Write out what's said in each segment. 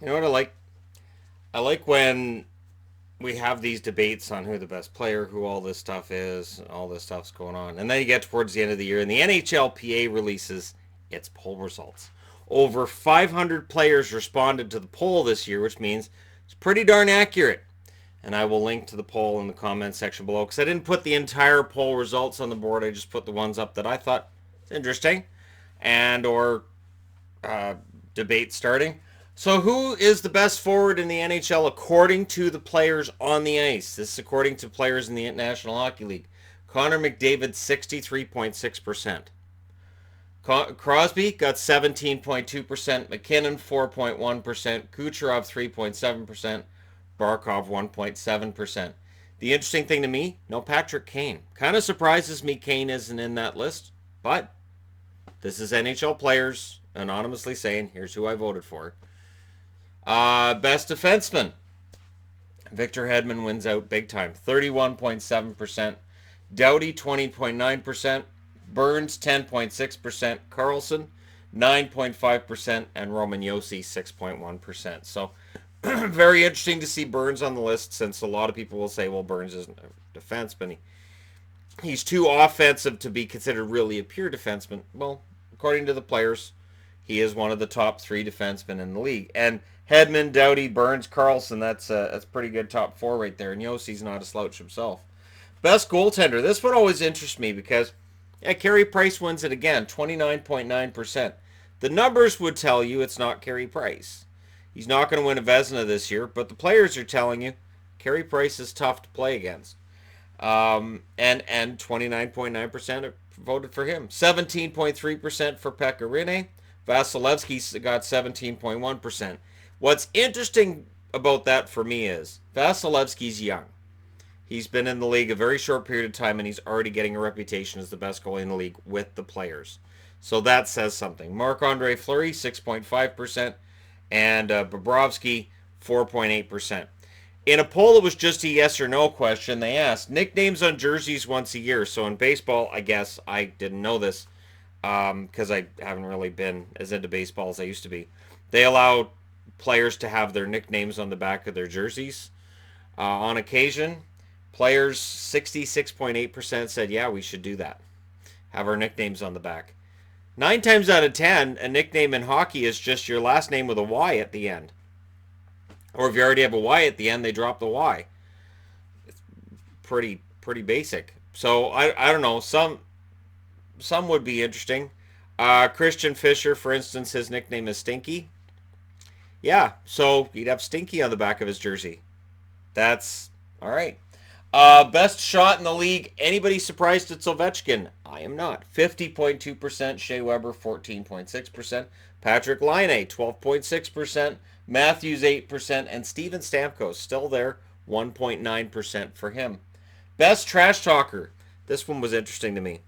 You know what I like? I like when we have these debates on who the best player, who all this stuff is, all this stuff's going on. And then you get towards the end of the year, and the NHLPA releases its poll results. Over 500 players responded to the poll this year, which means it's pretty darn accurate. And I will link to the poll in the comment section below because I didn't put the entire poll results on the board. I just put the ones up that I thought interesting and or uh, debate starting. So, who is the best forward in the NHL according to the players on the ice? This is according to players in the National Hockey League. Connor McDavid, 63.6%. Crosby got 17.2%. McKinnon, 4.1%. Kucherov, 3.7%. Barkov, 1.7%. The interesting thing to me, no Patrick Kane. Kind of surprises me Kane isn't in that list, but this is NHL players anonymously saying, here's who I voted for. Best defenseman. Victor Hedman wins out big time. 31.7%. Doughty, 20.9%. Burns, 10.6%. Carlson, 9.5%. And Roman Josi, 6.1%. So, very interesting to see Burns on the list since a lot of people will say, well, Burns isn't a defenseman. He's too offensive to be considered really a pure defenseman. Well, according to the players, he is one of the top three defensemen in the league. And Hedman, Doughty, Burns, Carlson, that's pretty good top four right there. And Yossi's not a slouch himself. Best goaltender. This one always interests me because, yeah, Carey Price wins it again, 29.9%. The numbers would tell you it's not Carey Price. He's not going to win a Vezina this year, but the players are telling you Carey Price is tough to play against. And 29.9% voted for him. 17.3% for Pekka Rinne. Vasilevsky got 17.1%. What's interesting about that for me is Vasilevsky's young. He's been in the league a very short period of time, and he's already getting a reputation as the best goalie in the league with the players. So that says something. Marc-Andre Fleury, 6.5%, and Bobrovsky, 4.8%. In a poll that was just a yes or no question, they asked nicknames on jerseys once a year. So in baseball, I guess I didn't know this because I haven't really been as into baseball as I used to be. They allow players to have their nicknames on the back of their jerseys. On occasion, players 66.8% said, yeah, we should do that. Have our nicknames on the back. 9 times out of 10, a nickname in hockey is just your last name with a Y at the end. Or if you already have a Y at the end, they drop the Y. It's pretty basic. So I don't know. Some would be interesting. Christian Fischer, for instance, his nickname is Stinky. Yeah, so he'd have Stinky on the back of his jersey. That's all right. Best shot in the league. Anybody surprised it's Ovechkin? I am not. 50.2%. Shea Weber, 14.6%. Patrick Laine, 12.6%. Matthews, 8%. And Steven Stamkos, still there, 1.9% for him. Best trash talker. This one was interesting to me.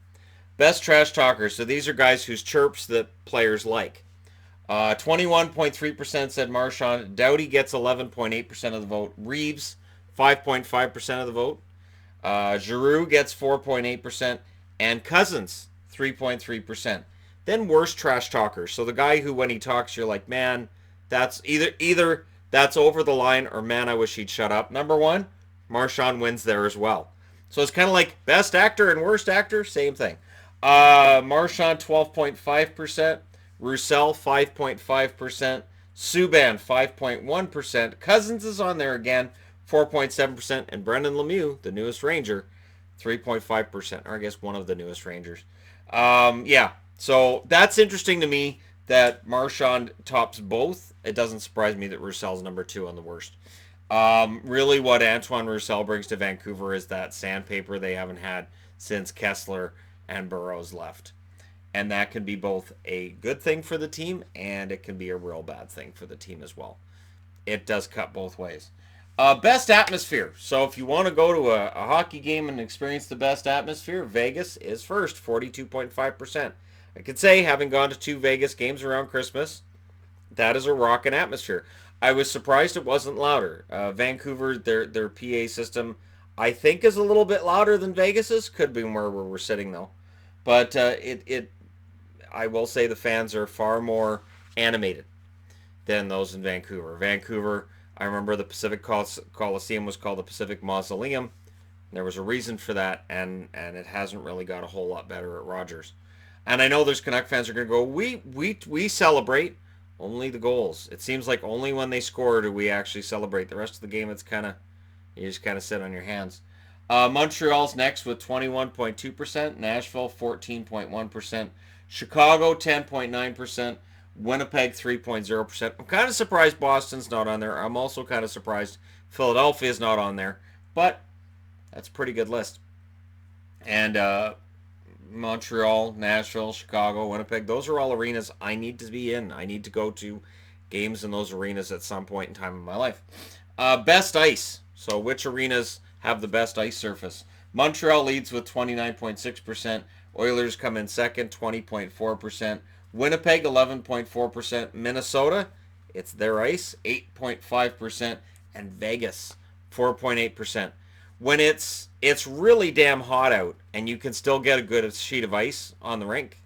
Best trash talker. So these are guys whose chirps that players like. 21.3% said Marchand. Doughty gets 11.8% of the vote. Reeves, 5.5% of the vote. Giroux gets 4.8%. And Cousins, 3.3%. Then worst trash talker. So the guy who, when he talks, you're like, man, that's either that's over the line or, man, I wish he'd shut up. Number one, Marchand wins there as well. So it's kind of like best actor and worst actor, same thing. Marchand, 12.5%. Roussel, 5.5%. Subban, 5.1%. Cousins is on there again, 4.7%. And Brendan Lemieux, the newest Ranger, 3.5%. Or I guess one of the newest Rangers. Yeah, so that's interesting to me that Marchand tops both. It doesn't surprise me that Roussel's number 2 on the worst. Really what Antoine Roussel brings to Vancouver is that sandpaper they haven't had since Kessler and Burroughs left. And that can be both a good thing for the team and it can be a real bad thing for the team as well. It does cut both ways. Best atmosphere. So if you want to go to a hockey game and experience the best atmosphere, Vegas is first, 42.5%. I could say, having gone to 2 Vegas games around Christmas, that is a rockin' atmosphere. I was surprised it wasn't louder. Vancouver, their PA system, I think, is a little bit louder than Vegas's. Could be where we're sitting though, but I will say the fans are far more animated. than those in Vancouver. Vancouver, I remember the Pacific Coliseum was called the Pacific Mausoleum. There was a reason for that, and it hasn't really got a whole lot better at Rogers. And I know there's Canuck fans are going to go, we celebrate only the goals. It seems like only when they score do we actually celebrate. The rest of the game, it's kind of, you just kind of sit on your hands. Montreal's next with 21.2%. Nashville 14.1%. Chicago 10.9%. Winnipeg 3.0%. I'm kind of surprised Boston's not on there. I'm also kind of surprised Philadelphia's not on there. But that's a pretty good list. And Montreal, Nashville, Chicago, Winnipeg, those are all arenas I need to be in. I need to go to games in those arenas at some point in time in my life. Best ice. So which arenas have the best ice surface? Montreal leads with 29.6%. Oilers come in second, 20.4%. Winnipeg, 11.4%. Minnesota, it's their ice, 8.5%. And Vegas, 4.8%. When it's really damn hot out and you can still get a good sheet of ice on the rink,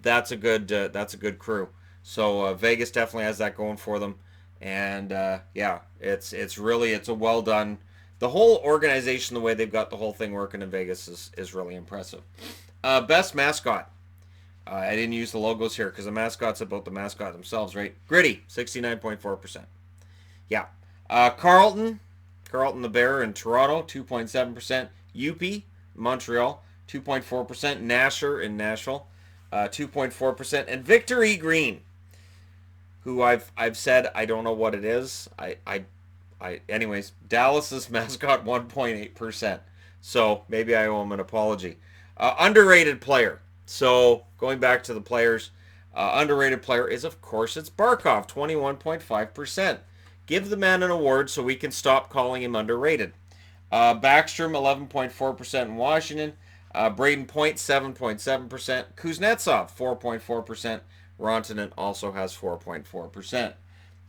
that's a good crew. So Vegas definitely has that going for them, and yeah, it's a well done. The whole organization, the way they've got the whole thing working in Vegas is really impressive. Best mascot. I didn't use the logos here because the mascot's about the mascot themselves, right? Gritty, 69.4%. Yeah. Carlton the Bear in Toronto, 2.7%. UP, Montreal, 2.4%. Nasher in Nashville, 2.4%. And Victor E. Green, who I've said I don't know what it is. Anyways, Dallas's mascot, 1.8%. So maybe I owe him an apology. Underrated player. So going back to the players, underrated player is, of course, it's Barkov, 21.5%. Give the man an award so we can stop calling him underrated. Backstrom, 11.4% in Washington. Braden Point, 7.7%. Kuznetsov, 4.4%. Rantanen also has 4.4%.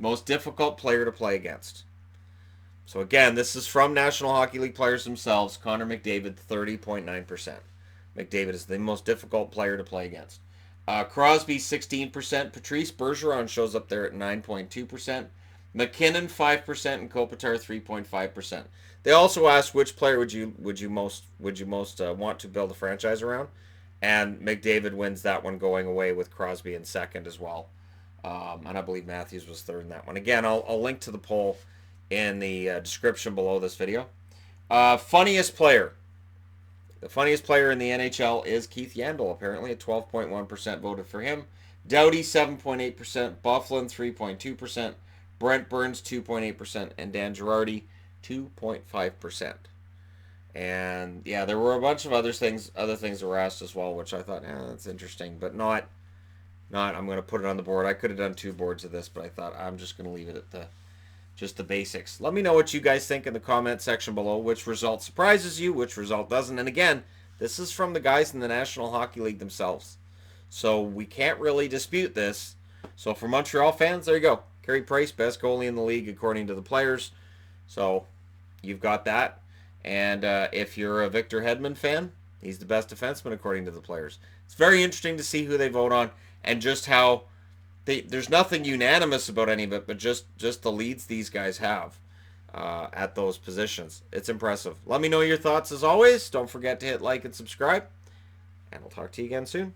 Most difficult player to play against. So again, this is from National Hockey League players themselves. Connor McDavid, 30.9%. McDavid is the most difficult player to play against. Crosby, 16%. Patrice Bergeron shows up there at 9.2%. McKinnon 5% and Kopitar 3.5%. They also asked which player would you most want to build a franchise around, and McDavid wins that one, going away with Crosby in second as well, and I believe Matthews was third in that one. Again, I'll link to the poll in the description below this video. Funniest player. The funniest player in the NHL is Keith Yandel, apparently at 12.1% voted for him. Doughty 7.8%, Bufflin 3.2%. Brent Burns 2.8%, and Dan Girardi 2.5%. And yeah, there were a bunch of other things that were asked as well, which I thought, that's interesting, but not. I'm going to put it on the board. I could have done 2 boards of this, but I thought I'm just going to leave it at just the basics. Let me know what you guys think in the comment section below. Which result surprises you, which result doesn't. And again, this is from the guys in the National Hockey League themselves, so we can't really dispute this. So for Montreal fans, there you go. Carey Price, best goalie in the league according to the players. So you've got that. And if you're a Victor Hedman fan, he's the best defenseman according to the players. It's very interesting to see who they vote on, and just how there's nothing unanimous about any of it, but just the leads these guys have at those positions. It's impressive. Let me know your thoughts as always. Don't forget to hit like and subscribe, and I'll talk to you again soon.